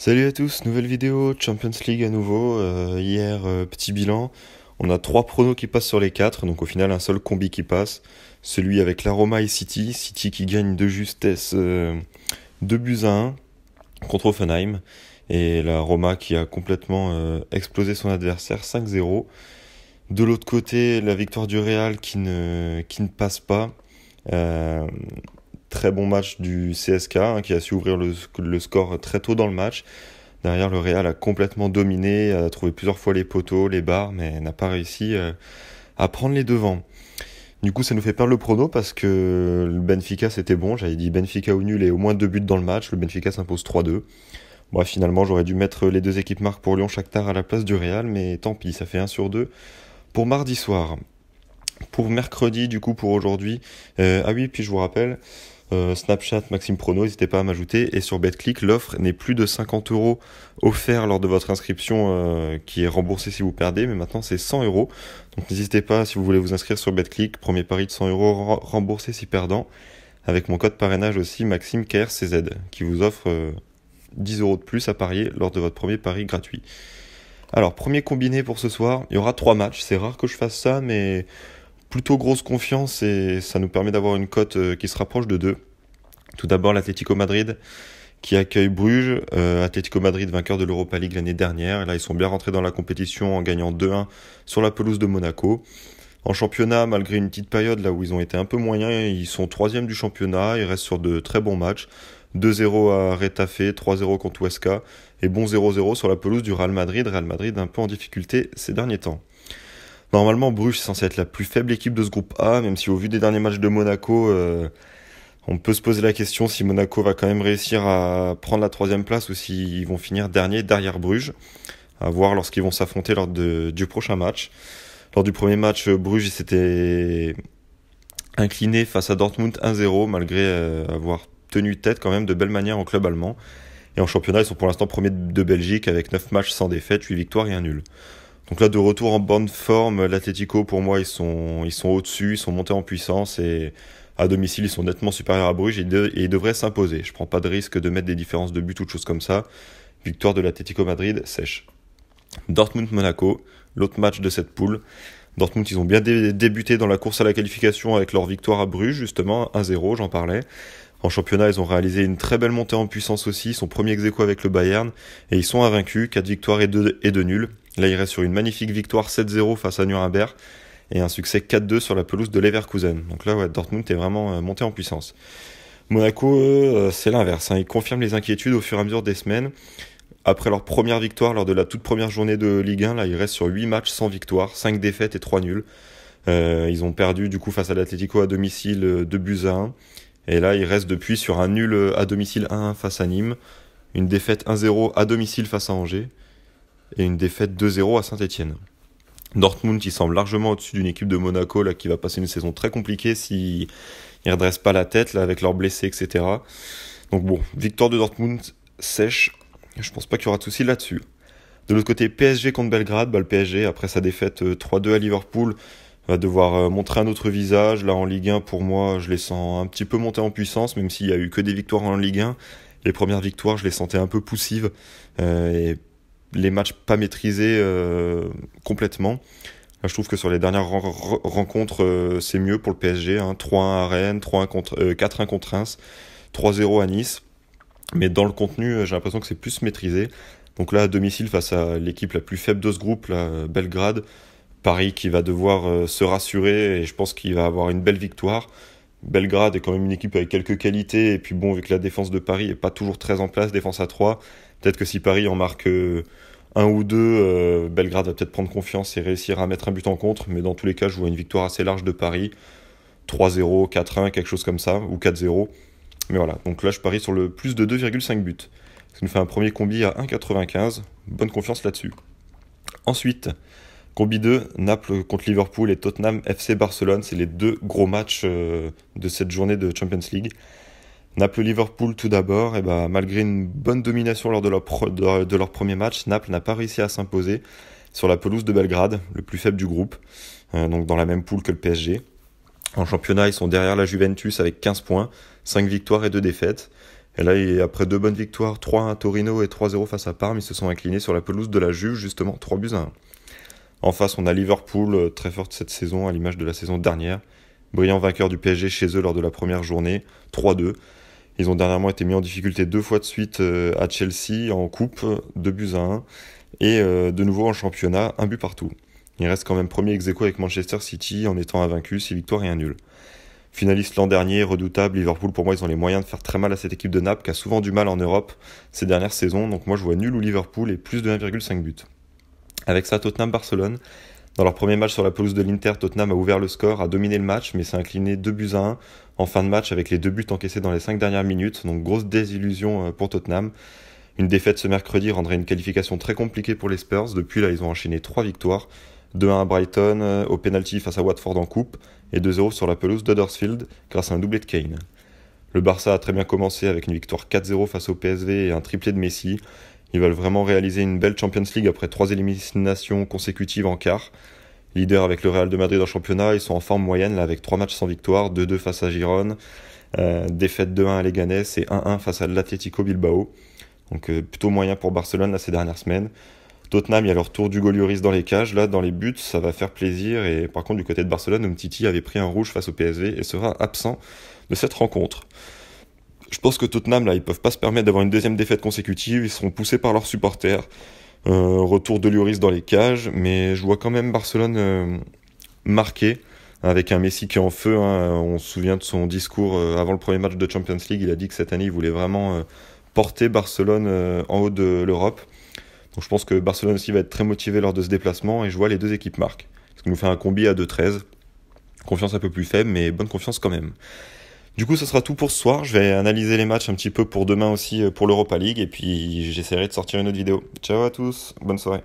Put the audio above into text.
Salut à tous, nouvelle vidéo, Champions League à nouveau. Hier, petit bilan. On a 3 pronos qui passent sur les 4, donc au final un seul combi qui passe. Celui avec la Roma et City. City qui gagne de justesse 2 buts à 1 contre Offenheim. Et la Roma qui a complètement explosé son adversaire 5-0. De l'autre côté, la victoire du Real qui ne passe pas. Euh, Très bon match du CSK qui a su ouvrir le score très tôt dans le match. Derrière, le Real a complètement dominé, a trouvé plusieurs fois les poteaux, les barres, mais n'a pas réussi à prendre les devants. Du coup, ça nous fait perdre le prono parce que le Benfica c'était bon. J'avais dit Benfica au nul et au moins 2 buts dans le match. Le Benfica s'impose 3-2. Bref, finalement, j'aurais dû mettre les deux équipes marques pour Lyon-Shakhtar à la place du Real, mais tant pis, ça fait 1/2 pour mardi soir. Pour mercredi, du coup, pour aujourd'hui. Ah oui, puis je vous rappelle, Snapchat, Maxime Prono, n'hésitez pas à m'ajouter. Et sur BetClick, l'offre n'est plus de 50 € offert lors de votre inscription qui est remboursée si vous perdez, mais maintenant c'est 100 €. Donc n'hésitez pas si vous voulez vous inscrire sur BetClick. Premier pari de 100 € remboursé si perdant. Avec mon code parrainage aussi, Maxime KRCZ, qui vous offre 10 € de plus à parier lors de votre premier pari gratuit. Alors, premier combiné pour ce soir, il y aura 3 matchs. C'est rare que je fasse ça, mais plutôt grosse confiance et ça nous permet d'avoir une cote qui se rapproche de 2. Tout d'abord, l'Atlético Madrid qui accueille Bruges. Atlético Madrid, vainqueur de l'Europa League l'année dernière. Et là, ils sont bien rentrés dans la compétition en gagnant 2-1 sur la pelouse de Monaco. En championnat, malgré une petite période là où ils ont été un peu moyens, ils sont 3e du championnat. Ils restent sur de très bons matchs. 2-0 à Retafe, 3-0 contre Huesca et bon 0-0 sur la pelouse du Real Madrid. Real Madrid un peu en difficulté ces derniers temps. Normalement, Bruges est censé être la plus faible équipe de ce groupe A, même si au vu des derniers matchs de Monaco, on peut se poser la question si Monaco va quand même réussir à prendre la 3e place ou s'ils vont finir dernier derrière Bruges. À voir lorsqu'ils vont s'affronter lors du prochain match. Lors du premier match, Bruges s'était incliné face à Dortmund 1-0, malgré avoir tenu tête quand même de belle manière en club allemand. Et en championnat, ils sont pour l'instant premiers de Belgique avec 9 matchs sans défaite, 8 victoires et un nul. Donc là, de retour en bonne forme, l'Atlético, pour moi, ils sont au-dessus, ils sont montés en puissance et à domicile, ils sont nettement supérieurs à Bruges et ils devraient s'imposer. Je prends pas de risque de mettre des différences de but ou de choses comme ça. Victoire de l'Atlético Madrid, sèche. Dortmund-Monaco, l'autre match de cette poule. Dortmund, ils ont bien débuté dans la course à la qualification avec leur victoire à Bruges, justement, 1-0, j'en parlais. En championnat, ils ont réalisé une très belle montée en puissance aussi. Ils sont premiers ex-aequo avec le Bayern et ils sont invaincus, 4 victoires et 2 nuls. Là, ils restent sur une magnifique victoire 7-0 face à Nuremberg et un succès 4-2 sur la pelouse de Leverkusen. Donc là, ouais, Dortmund est vraiment monté en puissance. Monaco, c'est l'inverse. Ils confirment les inquiétudes au fur et à mesure des semaines. Après leur première victoire lors de la toute première journée de Ligue 1, là, ils restent sur 8 matchs sans victoire, 5 défaites et 3 nuls. Ils ont perdu du coup face à l'Atlético à domicile 2 buts à 1. Et là, ils restent depuis sur un nul à domicile 1-1 face à Nîmes, une défaite 1-0 à domicile face à Angers, et une défaite 2-0 à Saint-Etienne. Dortmund, qui semble largement au-dessus d'une équipe de Monaco là, qui va passer une saison très compliquée s'ils ne redressent pas la tête là, avec leurs blessés, etc. Donc bon, victoire de Dortmund sèche, je pense pas qu'il y aura de soucis là-dessus. De l'autre côté, PSG contre Belgrade, le PSG, après sa défaite 3-2 à Liverpool, va devoir montrer un autre visage. Là, en Ligue 1, pour moi, je les sens un petit peu monter en puissance, même s'il y a eu que des victoires en Ligue 1. Les premières victoires, je les sentais un peu poussives et les matchs pas maîtrisés complètement. Là, je trouve que sur les dernières rencontres, c'est mieux pour le PSG. 3-1 à Rennes, 4-1 contre Reims, 3-0 à Nice. Mais dans le contenu, j'ai l'impression que c'est plus maîtrisé. Donc là, à domicile, face à l'équipe la plus faible de ce groupe, là, Belgrade, Paris qui va devoir se rassurer et je pense qu'il va avoir une belle victoire. Belgrade est quand même une équipe avec quelques qualités et puis bon, vu que la défense de Paris est pas toujours très en place, défense à 3, peut-être que si Paris en marque un ou deux, Belgrade va peut-être prendre confiance et réussir à mettre un but en contre, mais dans tous les cas, je vois une victoire assez large de Paris, 3-0, 4-1, quelque chose comme ça, ou 4-0. Mais voilà, donc là je parie sur le plus de 2,5 buts. Ça nous fait un premier combi à 1,95, bonne confiance là-dessus. Ensuite, combi 2, Naples contre Liverpool et Tottenham FC Barcelone, c'est les deux gros matchs de cette journée de Champions League. Naples-Liverpool tout d'abord, et malgré une bonne domination lors de leur premier match, Naples n'a pas réussi à s'imposer sur la pelouse de Belgrade, le plus faible du groupe, donc dans la même poule que le PSG. En championnat, ils sont derrière la Juventus avec 15 points, 5 victoires et 2 défaites. Et là, après 2 bonnes victoires, 3-1 à Torino et 3-0 face à Parme, ils se sont inclinés sur la pelouse de la Juve, justement 3-1. En face, on a Liverpool, très forte cette saison, à l'image de la saison dernière. Brillant vainqueur du PSG chez eux lors de la première journée, 3-2. Ils ont dernièrement été mis en difficulté 2 fois de suite à Chelsea en coupe, 2-1. Et de nouveau en championnat, 1 but partout. Il reste quand même premier ex-aequo avec Manchester City en étant invaincu, 6 victoires et 1 nul. Finaliste l'an dernier, redoutable, Liverpool pour moi ils ont les moyens de faire très mal à cette équipe de Naples qui a souvent du mal en Europe ces dernières saisons, donc moi je vois nul ou Liverpool et plus de 1,5 but. Avec ça, Tottenham-Barcelone. Dans leur premier match sur la pelouse de l'Inter, Tottenham a ouvert le score, a dominé le match, mais s'est incliné 2-1 en fin de match avec les 2 buts encaissés dans les 5 dernières minutes, donc grosse désillusion pour Tottenham. Une défaite ce mercredi rendrait une qualification très compliquée pour les Spurs. Depuis là, ils ont enchaîné 3 victoires. 2-1 à Brighton, au penalty face à Watford en coupe, et 2-0 sur la pelouse d'Huddersfield grâce à un doublé de Kane. Le Barça a très bien commencé avec une victoire 4-0 face au PSV et un triplé de Messi. Ils veulent vraiment réaliser une belle Champions League après 3 éliminations consécutives en quart. Leader avec le Real de Madrid en championnat, ils sont en forme moyenne là, avec 3 matchs sans victoire, 2-2 face à Girone, défaite 2-1 à Leganés et 1-1 face à l'Atlético Bilbao. Donc plutôt moyen pour Barcelone là, ces dernières semaines. Tottenham, il y a leur tour d'Hugo Lloris dans les cages, là dans les buts, ça va faire plaisir. Et par contre du côté de Barcelone, Umtiti avait pris un rouge face au PSV et sera absent de cette rencontre. Je pense que Tottenham, là, ils peuvent pas se permettre d'avoir une deuxième défaite consécutive, ils seront poussés par leurs supporters. Retour de Lloris dans les cages, mais je vois quand même Barcelone marqué, avec un Messi qui est en feu. On se souvient de son discours avant le premier match de Champions League, il a dit que cette année il voulait vraiment porter Barcelone en haut de l'Europe. Donc je pense que Barcelone aussi va être très motivé lors de ce déplacement, et je vois les deux équipes marquent. Ce qui nous fait un combi à 2-13. Confiance un peu plus faible, mais bonne confiance quand même. Du coup, ce sera tout pour ce soir. Je vais analyser les matchs un petit peu pour demain aussi pour l'Europa League, et puis j'essaierai de sortir une autre vidéo. Ciao à tous, bonne soirée.